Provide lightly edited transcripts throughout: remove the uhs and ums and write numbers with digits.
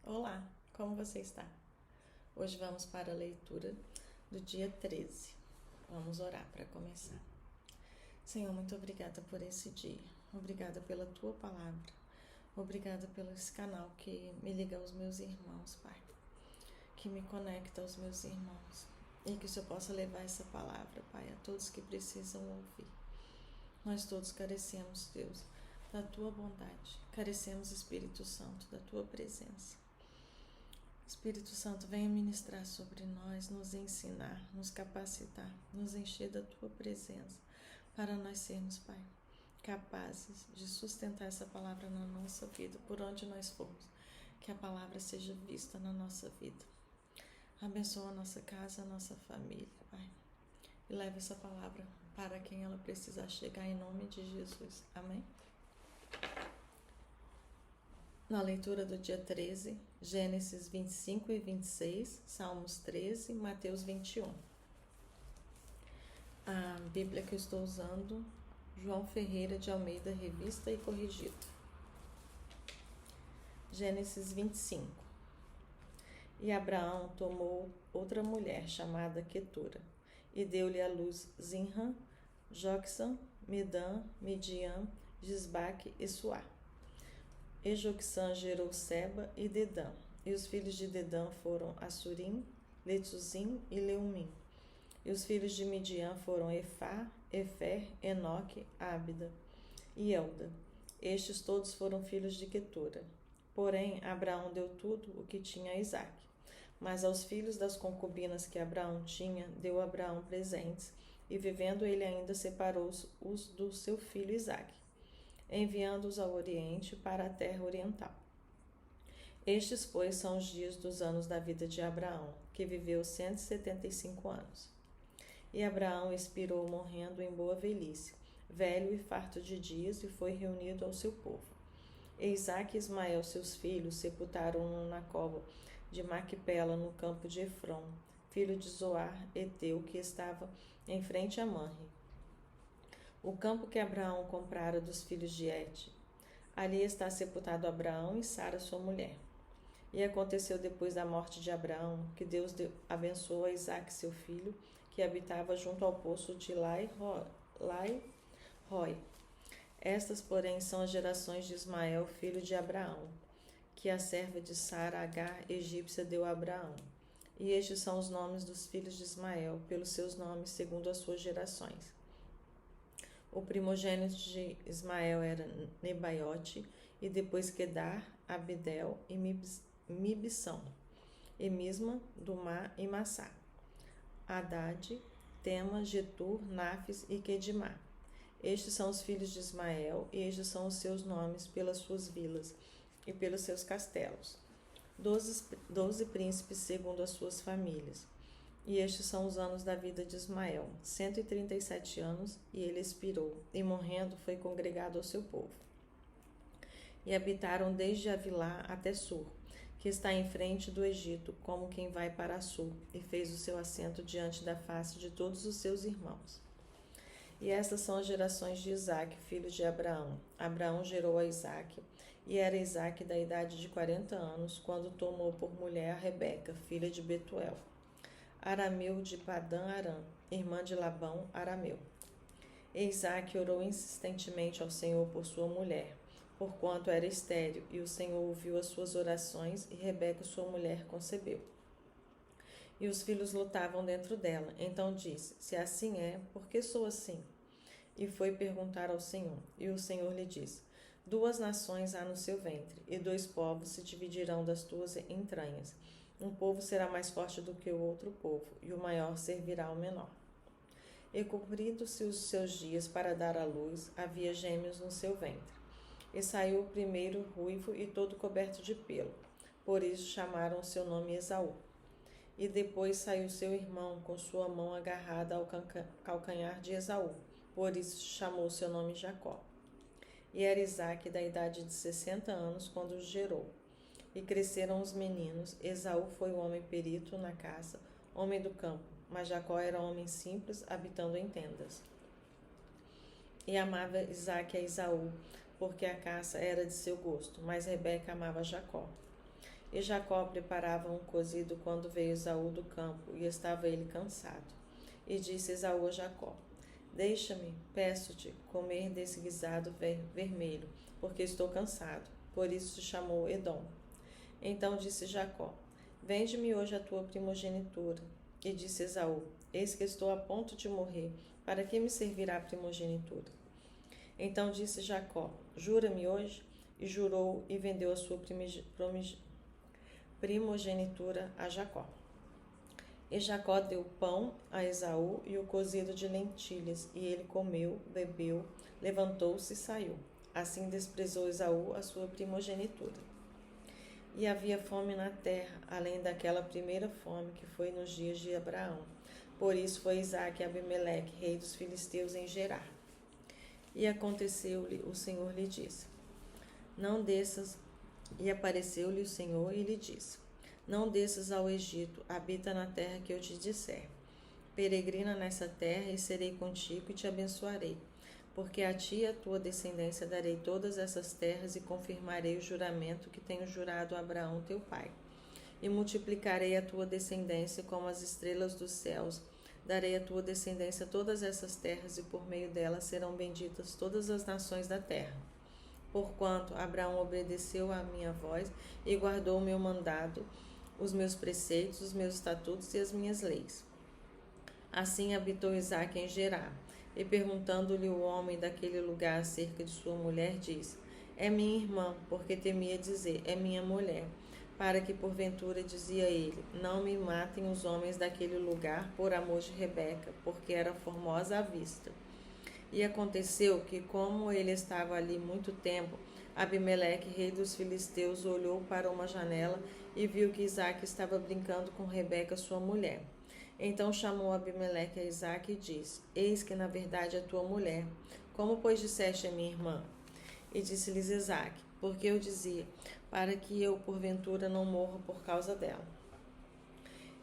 Olá, como você está? Hoje vamos para a leitura do dia 13. Vamos orar para começar. Senhor, muito obrigada por esse dia. Obrigada pela tua palavra. Obrigada pelo esse canal que me liga aos meus irmãos, Pai. Que me conecta aos meus irmãos. E que o Senhor possa levar essa palavra, Pai, a todos que precisam ouvir. Nós todos carecemos, Deus, da tua bondade. Carecemos, Espírito Santo, da tua presença. Espírito Santo, venha ministrar sobre nós, nos ensinar, nos capacitar, nos encher da tua presença, para nós sermos, Pai, capazes de sustentar essa palavra na nossa vida, por onde nós formos, que a palavra seja vista na nossa vida. Abençoa a nossa casa, a nossa família, Pai, e leve essa palavra para quem ela precisar chegar, em nome de Jesus. Amém? Na leitura do dia 13, Gênesis 25 e 26, Salmos 13, Mateus 21. A Bíblia que eu estou usando, João Ferreira de Almeida, Revista e Corrigida. Gênesis 25. E Abraão tomou outra mulher chamada Quetura, e deu-lhe à luz Zinrã, Joqusã, Medã, Midian, Gisbaque e Suá. E Joqusã gerou Seba e Dedã. E os filhos de Dedã foram Assurim, Letuzim e Leumim. E os filhos de Midian foram Efá, Efer, Enoque, Ábida e Elda. Estes todos foram filhos de Quetura. Porém, Abraão deu tudo o que tinha a Isaque. Mas aos filhos das concubinas que Abraão tinha, deu Abraão presentes, e vivendo ele ainda separou-os do seu filho Isaque, enviando-os ao Oriente, para a terra oriental. Estes, pois, são os dias dos anos da vida de Abraão, que viveu 175 anos. E Abraão expirou morrendo em boa velhice, velho e farto de dias, e foi reunido ao seu povo. E Isaque e Ismael, seus filhos, sepultaram-no na cova de Maquipela, no campo de Efrom, filho de Zoar, heteu, que estava em frente a Manre, o campo que Abraão comprara dos filhos de Et. Ali está sepultado Abraão e Sara, sua mulher. E aconteceu depois da morte de Abraão, que Deus abençoou a Isaque, seu filho, que habitava junto ao poço de Lai-Roi. Estas, porém, são as gerações de Ismael, filho de Abraão, que a serva de Sara, Agar, egípcia, deu a Abraão. E estes são os nomes dos filhos de Ismael, pelos seus nomes, segundo as suas gerações. O primogênito de Ismael era Nebaiote, e depois Quedar, Abidel e Mibsão, e Misma, Dumá e Massá, Haddad, Tema, Getur, Nafis e Quedimá. Estes são os filhos de Ismael, e estes são os seus nomes pelas suas vilas e pelos seus castelos. 12 príncipes segundo as suas famílias. E estes são os anos da vida de Ismael, 137 anos, e ele expirou, e morrendo foi congregado ao seu povo. E habitaram desde Avilá até Sur, que está em frente do Egito, como quem vai para Sur, e fez o seu assento diante da face de todos os seus irmãos. E estas são as gerações de Isaque, filho de Abraão. Abraão gerou a Isaque, e era Isaque da idade de 40 anos, quando tomou por mulher a Rebeca, filha de Betuel, arameu de Padã-Arã, irmã de Labão, arameu. E Isaque orou insistentemente ao Senhor por sua mulher, porquanto era estéril, e o Senhor ouviu as suas orações, e Rebeca, sua mulher, concebeu. E os filhos lutavam dentro dela. Então disse: se assim é, por que sou assim? E foi perguntar ao Senhor. E o Senhor lhe disse: 2 nações há no seu ventre, e 2 povos se dividirão das tuas entranhas. Um povo será mais forte do que o outro povo, e o maior servirá ao menor. E cumpridos-se os seus dias para dar à luz, havia gêmeos no seu ventre. E saiu o primeiro ruivo e todo coberto de pelo. Por isso chamaram o seu nome Esaú. E depois saiu seu irmão, com sua mão agarrada ao calcanhar de Esaú. Por isso chamou seu nome Jacó. E era Isaque da idade de 60 anos, quando os gerou. E cresceram os meninos. Esaú foi o homem perito na caça, homem do campo, mas Jacó era homem simples, habitando em tendas. E amava Isaque a Esaú, porque a caça era de seu gosto, mas Rebeca amava Jacó. E Jacó preparava um cozido quando veio Esaú do campo, e estava ele cansado. E disse Esaú a Jacó: Deixa-me, peço-te, comer desse guisado vermelho, porque estou cansado. Por isso se chamou Edom. Então disse Jacó: Vende-me hoje a tua primogenitura. E disse Esaú: Eis que estou a ponto de morrer, para que me servirá a primogenitura? Então disse Jacó: Jura-me hoje? E jurou e vendeu a sua primogenitura a Jacó. E Jacó deu pão a Esaú e o cozido de lentilhas, e ele comeu, bebeu, levantou-se e saiu. Assim desprezou Esaú a sua primogenitura. E havia fome na terra, além daquela primeira fome que foi nos dias de Abraão. Por isso foi Isaque e Abimeleque, rei dos filisteus, em Gerar. E aconteceu-lhe, o Senhor lhe disse: Não desças. E apareceu-lhe o Senhor e lhe disse: Não desças ao Egito, habita na terra que eu te disser. Peregrina nessa terra e serei contigo e te abençoarei. Porque a ti e a tua descendência darei todas essas terras e confirmarei o juramento que tenho jurado a Abraão teu pai. E multiplicarei a tua descendência como as estrelas dos céus. Darei à tua descendência todas essas terras e por meio delas serão benditas todas as nações da terra. Porquanto Abraão obedeceu à minha voz e guardou o meu mandado, os meus preceitos, os meus estatutos e as minhas leis. Assim habitou Isaque em Gerar. E perguntando-lhe o homem daquele lugar acerca de sua mulher, disse: É minha irmã, porque temia dizer: É minha mulher. Para que porventura, dizia ele, não me matem os homens daquele lugar por amor de Rebeca, porque era formosa à vista. E aconteceu que, como ele estava ali muito tempo, Abimeleque, rei dos filisteus, olhou para uma janela e viu que Isaque estava brincando com Rebeca, sua mulher. Então chamou Abimeleque a Isaque e disse: Eis que na verdade é tua mulher. Como, pois, disseste a minha irmã? E disse-lhes Isaque: Porque eu dizia, para que eu porventura não morra por causa dela.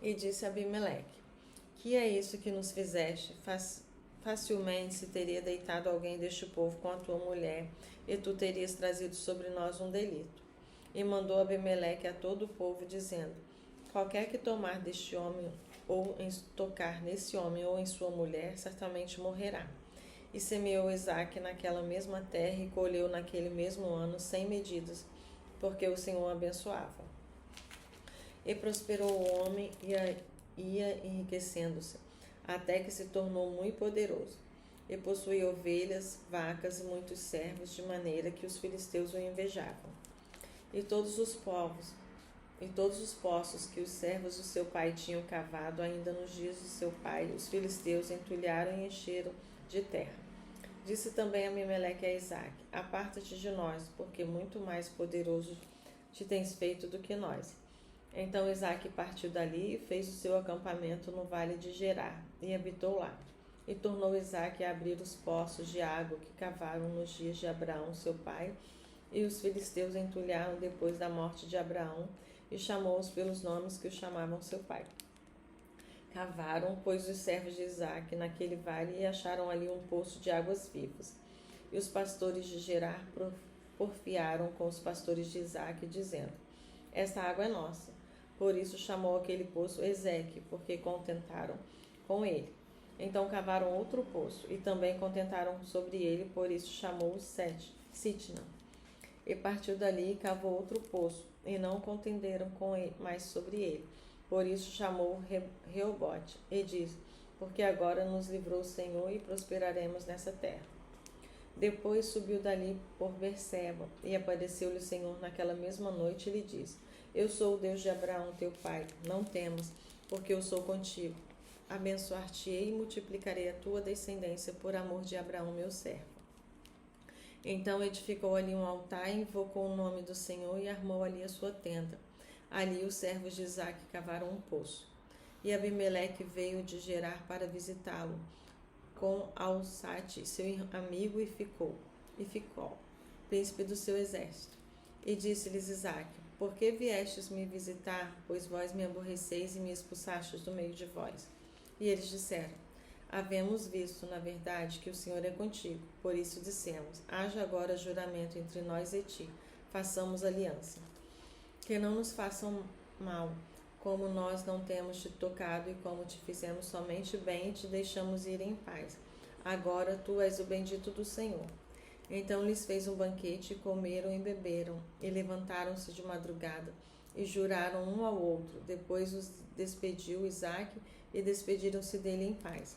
E disse Abimeleque: Que é isso que nos fizeste? Facilmente se teria deitado alguém deste povo com a tua mulher, e tu terias trazido sobre nós um delito. E mandou Abimeleque a todo o povo, dizendo: Qualquer que tomar deste homem, ou tocar nesse homem ou em sua mulher, certamente morrerá. E semeou Isaque naquela mesma terra e colheu naquele mesmo ano 100 medidas, porque o Senhor abençoava. E prosperou o homem e ia enriquecendo-se, até que se tornou muito poderoso. E possuía ovelhas, vacas e muitos servos, de maneira que os filisteus o invejavam. E todos os poços que os servos do seu pai tinham cavado, ainda nos dias de seu pai, os filisteus entulharam e encheram de terra. Disse também Abimeleque a Isaque: Aparta-te de nós, porque muito mais poderoso te tens feito do que nós. Então Isaque partiu dali e fez o seu acampamento no vale de Gerar, e habitou lá. E tornou Isaque a abrir os poços de água que cavaram nos dias de Abraão, seu pai, e os filisteus entulharam depois da morte de Abraão, e chamou-os pelos nomes que o chamavam seu pai. Cavaram, pois, os servos de Isaque naquele vale e acharam ali um poço de águas vivas. E os pastores de Gerar porfiaram com os pastores de Isaque, dizendo: Esta água é nossa. Por isso chamou aquele poço Ezeque, porque contentaram com ele. Então cavaram outro poço, e também contentaram sobre ele, por isso chamou-o Sitna. E partiu dali e cavou outro poço, e não contenderam com ele, mais sobre ele. Por isso chamou Reobote, e disse: Porque agora nos livrou o Senhor e prosperaremos nessa terra. Depois subiu dali por Berseba, e apareceu-lhe o Senhor naquela mesma noite e lhe disse: Eu sou o Deus de Abraão teu pai, não temas, porque eu sou contigo. Abençoar-te-ei e multiplicarei a tua descendência por amor de Abraão meu servo. Então edificou ali um altar e invocou o nome do Senhor e armou ali a sua tenda. Ali os servos de Isaque cavaram um poço. E Abimeleque veio de Gerar para visitá-lo, com Alsate, seu amigo, e ficou, príncipe do seu exército. E disse-lhes Isaque: Por que viestes me visitar, pois vós me aborreceis e me expulsastes do meio de vós? E eles disseram: Havemos visto, na verdade, que o Senhor é contigo. Por isso dissemos: Haja agora juramento entre nós e ti, façamos aliança. que não nos façam mal, como nós não temos te tocado e como te fizemos somente bem e te deixamos ir em paz. Agora tu és o bendito do Senhor. Então lhes fez um banquete, comeram e beberam, e levantaram-se de madrugada, e juraram um ao outro. Depois os despediu Isaque, e despediram-se dele em paz.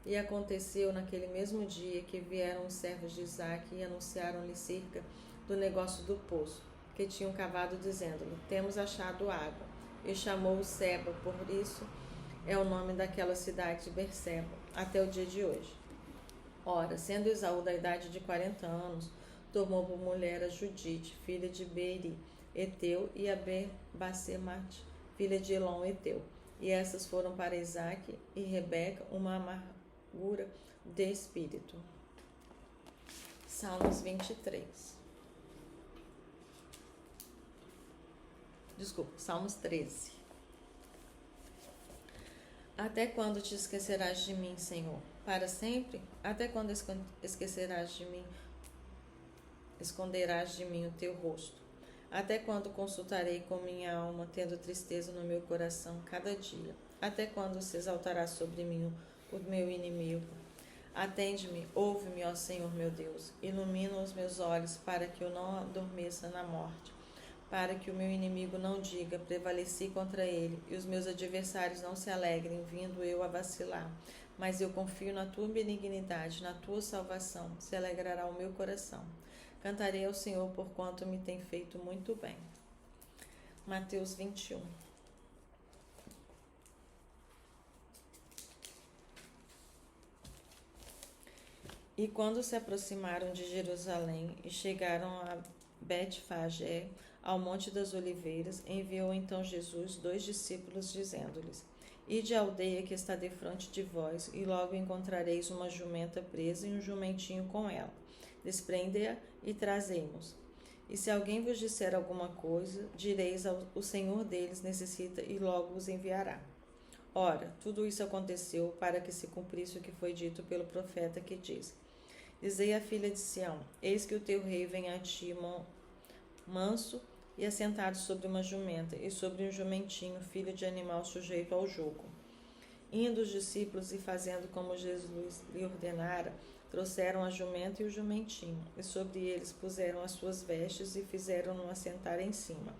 E aconteceu naquele mesmo dia que vieram os servos de Isaque e anunciaram-lhe cerca do negócio do poço, que tinham cavado, dizendo-lhe: Temos achado água. E chamou-o Seba, por isso é o nome daquela cidade de Berseba, até o dia de hoje. Ora, sendo Esaú da idade de 40 anos, tomou por mulher a Judite, filha de Beeri, Eteu, e a Basemate, filha de Elon, Eteu. E essas foram para Isaque e Rebeca uma amargura de espírito. Salmos 23. Salmos 13. Até quando te esquecerás de mim, Senhor? Para sempre? Até quando esquecerás de mim? Esconderás de mim o teu rosto? Até quando consultarei com minha alma, tendo tristeza no meu coração cada dia? Até quando se exaltará sobre mim o meu inimigo? Atende-me, ouve-me, ó Senhor meu Deus. Ilumina os meus olhos para que eu não adormeça na morte, para que o meu inimigo não diga: prevaleci contra ele, e os meus adversários não se alegrem, vindo eu a vacilar. Mas eu confio na tua benignidade, na tua salvação, se alegrará o meu coração. Cantarei ao Senhor, porquanto me tem feito muito bem. Mateus 21. E quando se aproximaram de Jerusalém e chegaram a Betfagé, ao Monte das Oliveiras, enviou então Jesus 2 discípulos, dizendo-lhes: Ide à aldeia que está defronte de vós, e logo encontrareis uma jumenta presa e um jumentinho com ela. Desprende-a e trazei-mos. E se alguém vos disser alguma coisa, direis: o Senhor deles necessita, e logo os enviará. Ora, tudo isso aconteceu para que se cumprisse o que foi dito pelo profeta, que diz: Dizei à filha de Sião: Eis que o teu rei vem a ti manso e assentado sobre uma jumenta, e sobre um jumentinho, filho de animal sujeito ao jugo. Indo os discípulos e fazendo como Jesus lhe ordenara, trouxeram a jumenta e o jumentinho, e sobre eles puseram as suas vestes e fizeram-no assentar em cima.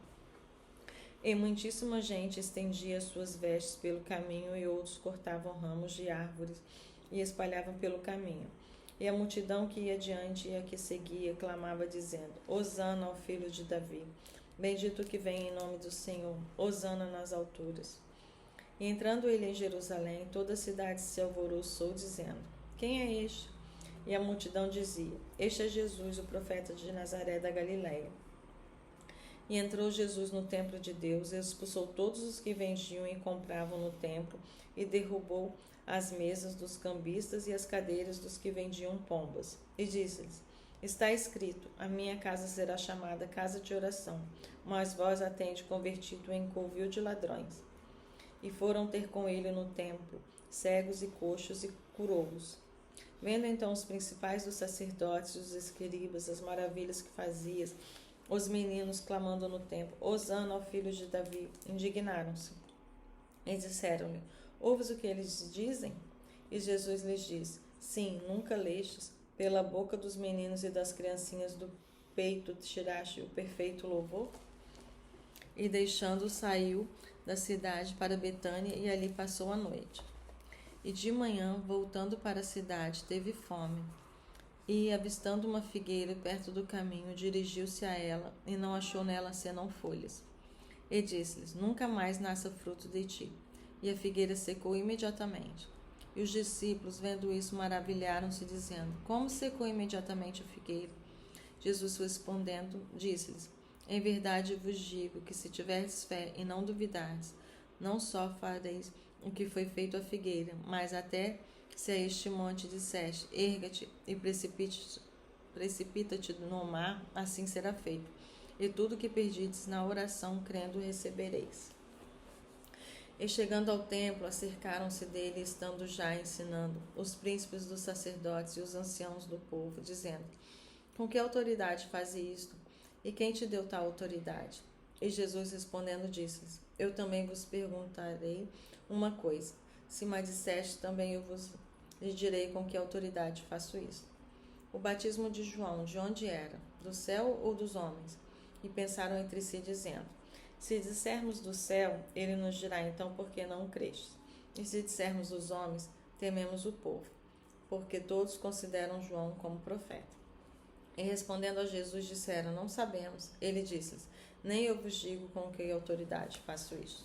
E muitíssima gente estendia as suas vestes pelo caminho, e outros cortavam ramos de árvores e espalhavam pelo caminho. E a multidão que ia diante e a que seguia clamava, dizendo: Hosana ao filho de Davi. Bendito que vem em nome do Senhor, hosana nas alturas. E entrando ele em Jerusalém, toda a cidade se alvoroçou, dizendo: Quem é este? E a multidão dizia: Este é Jesus, o profeta de Nazaré da Galiléia. E entrou Jesus no templo de Deus, e expulsou todos os que vendiam e compravam no templo, e derrubou as mesas dos cambistas e as cadeiras dos que vendiam pombas. E disse-lhes: Está escrito: A minha casa será chamada casa de oração, mas vós a tendes convertido em covil de ladrões. E foram ter com ele no templo cegos e coxos, e curou-os. Vendo então os principais dos sacerdotes e os escribas as maravilhas que fazias, os meninos clamando no templo: Hosana ao filho de Davi, indignaram-se. E disseram-lhe: Ouves o que eles dizem? E Jesus lhes disse: Sim, nunca lestes: Pela boca dos meninos e das criancinhas do peito tiraste o perfeito louvor? E deixando, saiu da cidade para Betânia, e ali passou a noite. E de manhã, voltando para a cidade, teve fome. E, avistando uma figueira perto do caminho, dirigiu-se a ela, e não achou nela senão folhas. E disse-lhes: Nunca mais nasça fruto de ti. E a figueira secou imediatamente. E os discípulos, vendo isso, maravilharam-se, dizendo: Como secou imediatamente a figueira? Jesus, respondendo, disse-lhes: Em verdade vos digo que, se tiverdes fé e não duvidardes, não só fareis o que foi feito à figueira, mas até se a este monte disseste: Erga-te e precipita-te no mar, assim será feito. E tudo que pedides na oração, crendo, recebereis. E chegando ao templo, acercaram-se dele, estando já ensinando, os príncipes dos sacerdotes e os anciãos do povo, dizendo: Com que autoridade faz isto? E quem te deu tal autoridade? E Jesus respondendo disse-lhes: Eu também vos perguntarei uma coisa. Se me disseste, também eu vos direi com que autoridade faço isso. O batismo de João, de onde era? Do céu ou dos homens? E pensaram entre si, dizendo: Se dissermos do céu, ele nos dirá, então por que não crestes? E se dissermos dos homens, tememos o povo, porque todos consideram João como profeta. E respondendo a Jesus, disseram: Não sabemos. Ele disse-lhes: Nem eu vos digo com que autoridade faço isto.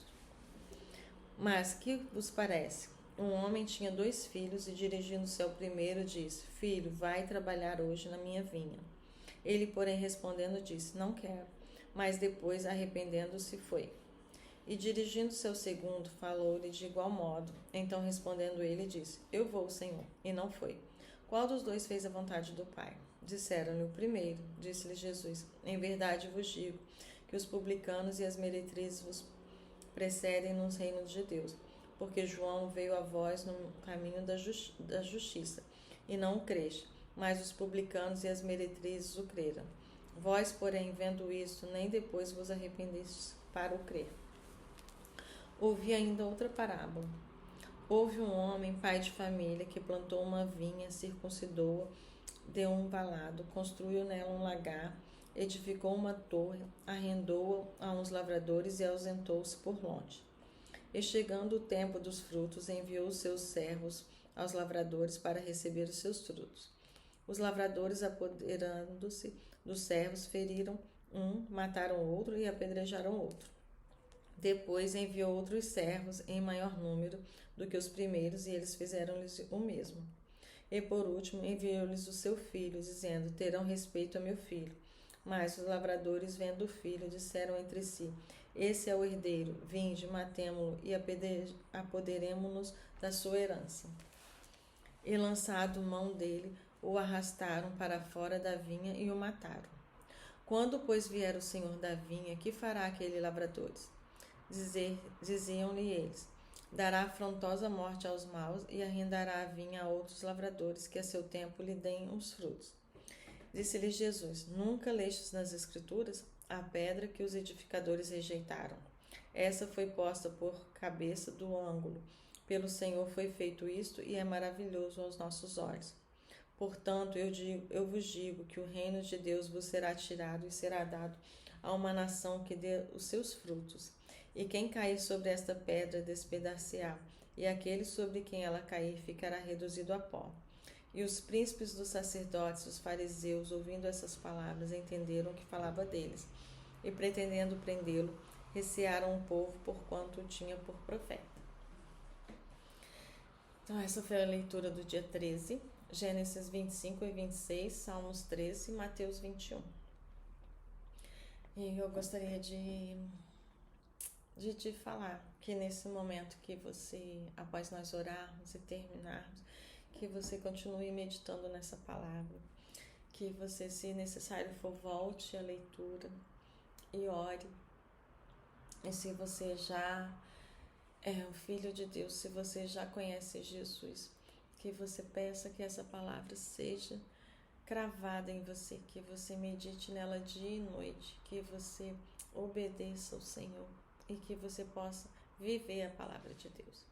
Mas que vos parece? Um homem tinha 2 filhos e, dirigindo-se ao primeiro, disse: Filho, vai trabalhar hoje na minha vinha. Ele, porém, respondendo, disse: Não quero. Mas depois, arrependendo-se, foi. E dirigindo-se ao segundo, falou-lhe de igual modo. Então, respondendo ele, disse: Eu vou, Senhor. E não foi. Qual dos 2 fez a vontade do Pai? Disseram-lhe: O primeiro. Disse-lhe Jesus: Em verdade vos digo que os publicanos e as meretrizes vos precedem no reino de Deus. Porque João veio a vós no caminho da justiça, e não o creste, mas os publicanos e as meretrizes o creram. Vós, porém, vendo isto, nem depois vos arrependestes para o crer. Ouvi ainda outra parábola. Houve um homem, pai de família, que plantou uma vinha, circuncidou-a, deu um valado, construiu nela um lagar, edificou uma torre, arrendou-a a uns lavradores e ausentou-se por longe. E chegando o tempo dos frutos, enviou os seus servos aos lavradores para receber os seus frutos. Os lavradores, apoderando-se dos servos, feriram um, mataram outro e apedrejaram outro. Depois enviou outros servos em maior número do que os primeiros, e eles fizeram-lhes o mesmo. E por último enviou-lhes o seu filho, dizendo: Terão respeito a meu filho. Mas os lavradores, vendo o filho, disseram entre si: Esse é o herdeiro, vinde, matemo-lo e apoderemo-nos da sua herança. E lançado mão dele, o arrastaram para fora da vinha e o mataram. Quando, pois, vier o senhor da vinha, que fará aquele lavradores? Diziam-lhe eles: Dará afrontosa morte aos maus e arrendará a vinha a outros lavradores, que a seu tempo lhe deem os frutos. Disse-lhes Jesus: Nunca lestes nas Escrituras a pedra que os edificadores rejeitaram? Essa foi posta por cabeça do ângulo. Pelo Senhor foi feito isto, e é maravilhoso aos nossos olhos. Portanto, eu vos digo que o reino de Deus vos será tirado e será dado a uma nação que dê os seus frutos. E quem cair sobre esta pedra despedacear, e aquele sobre quem ela cair ficará reduzido a pó. E os príncipes dos sacerdotes, os fariseus, ouvindo essas palavras, entenderam que falava deles, e pretendendo prendê-lo, recearam o povo porquanto o tinha por profeta. Então essa foi a leitura do dia 13, Gênesis 25 e 26, Salmos 13 e Mateus 21. E eu gostaria de te falar que nesse momento que você, após nós orarmos e terminarmos, que você continue meditando nessa palavra, que você, se necessário for, volte à leitura e ore. E se você já é o Filho de Deus, se você já conhece Jesus, que você peça que essa palavra seja cravada em você, que você medite nela dia e noite, que você obedeça ao Senhor e que você possa viver a palavra de Deus.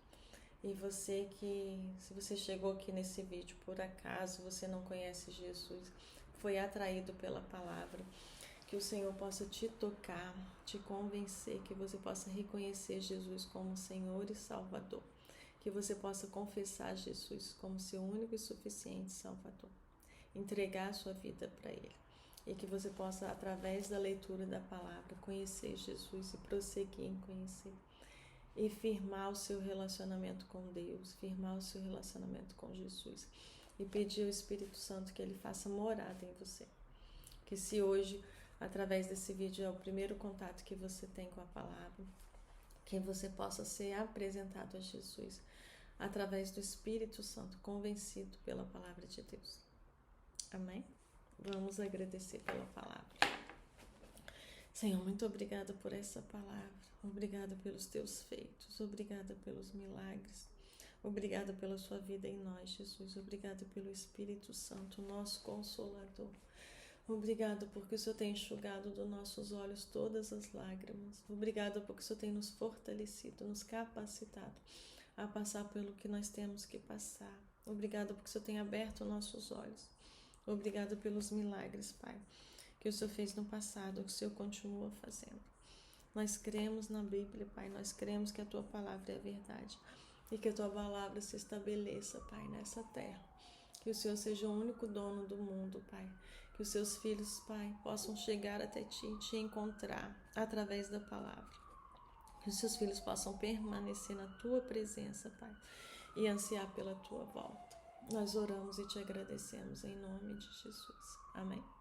E você que, se você chegou aqui nesse vídeo por acaso, você não conhece Jesus, foi atraído pela palavra, que o Senhor possa te tocar, te convencer, que você possa reconhecer Jesus como Senhor e Salvador, que você possa confessar Jesus como seu único e suficiente Salvador, entregar a sua vida para Ele, e que você possa, através da leitura da palavra, conhecer Jesus e prosseguir em conhecer, e firmar o seu relacionamento com Deus, firmar o seu relacionamento com Jesus, e pedir ao Espírito Santo que Ele faça morada em você. Que se hoje, através desse vídeo, é o primeiro contato que você tem com a palavra, que você possa ser apresentado a Jesus através do Espírito Santo, convencido pela palavra de Deus. Amém? Vamos agradecer pela palavra. Senhor, muito obrigada por essa palavra. Obrigada pelos teus feitos. Obrigada pelos milagres. Obrigada pela sua vida em nós, Jesus. Obrigada pelo Espírito Santo, nosso Consolador. Obrigado porque o Senhor tem enxugado dos nossos olhos todas as lágrimas. Obrigado porque o Senhor tem nos fortalecido, nos capacitado a passar pelo que nós temos que passar. Obrigado porque o Senhor tem aberto nossos olhos. Obrigado pelos milagres, Pai, que o Senhor fez no passado, que o Senhor continua fazendo. Nós cremos na Bíblia, Pai, nós cremos que a Tua palavra é a verdade e que a Tua palavra se estabeleça, Pai, nessa terra. Que o Senhor seja o único dono do mundo, Pai. Que os Seus filhos, Pai, possam chegar até Ti e Te encontrar através da palavra. Que os Seus filhos possam permanecer na Tua presença, Pai, e ansiar pela Tua volta. Nós oramos e Te agradecemos em nome de Jesus. Amém.